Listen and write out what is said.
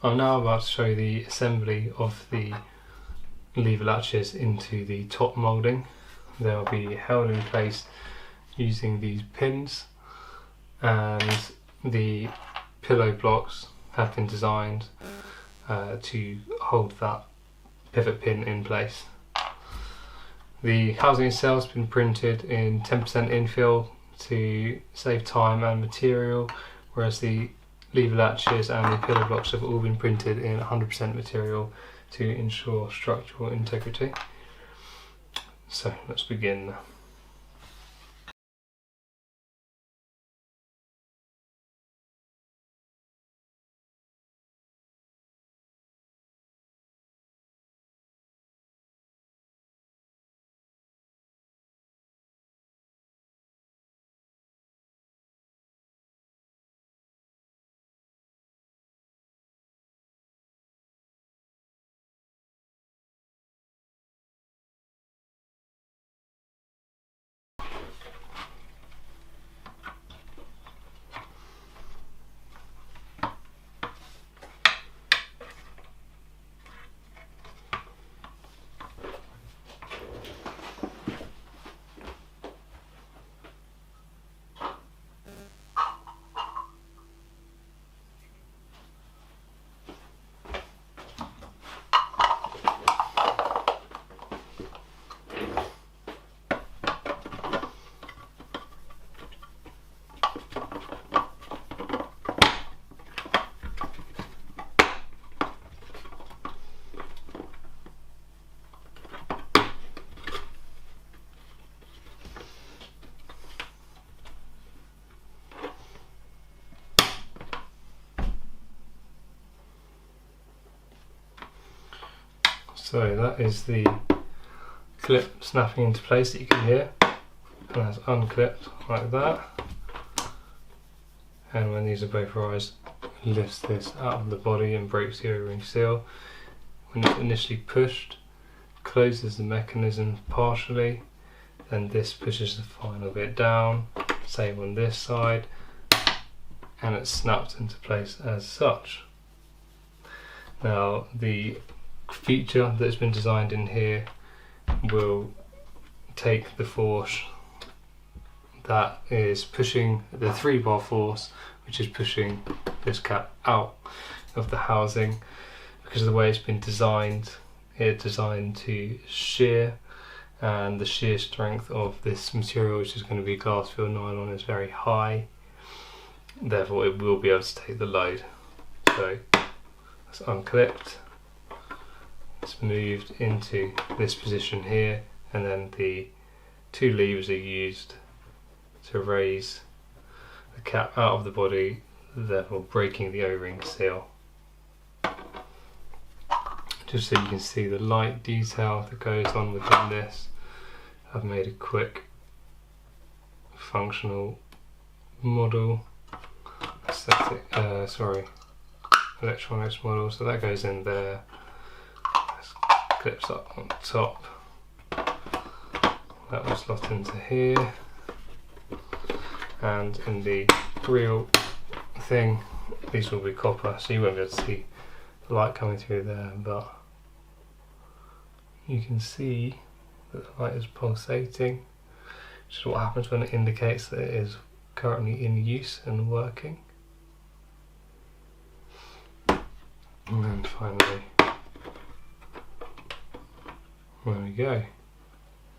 I'm now about to show you the assembly of the lever latches into the top moulding. They'll be held in place using these pins, and the pillow blocks have been designed to hold that pivot pin in place. The housing itself has been printed in 10% infill to save time and material, whereas the lever latches and the pillow blocks have all been printed in 100% material to ensure structural integrity. So let's begin. So that is the clip snapping into place that you can hear, and that's unclipped like that. And when these are both raised, it lifts this out of the body and breaks the O-ring seal. When it's initially pushed, closes the mechanism partially, then this pushes the final bit down, same on this side, and it's snapped into place as such. Now the feature that's been designed in here will take the force that is pushing the 3-bar force, which is pushing this cap out of the housing. Because of the way it's been designed, it's designed to shear, and the shear strength of this material, which is going to be glass filled nylon, is very high, therefore it will be able to take the load. So it's unclipped, it's moved into this position here, and then the 2 levers are used to raise the cap out of the body, therefore breaking the O-ring seal. Just so you can see the light detail that goes on within this, I've made a quick functional model, electronics model, so that goes in there. Clips up on top, that will slot into here, and in the real thing these will be copper, so you won't be able to see the light coming through there, but you can see that the light is pulsating, which is what happens when it indicates that it is currently in use and working. And then finally, there we go.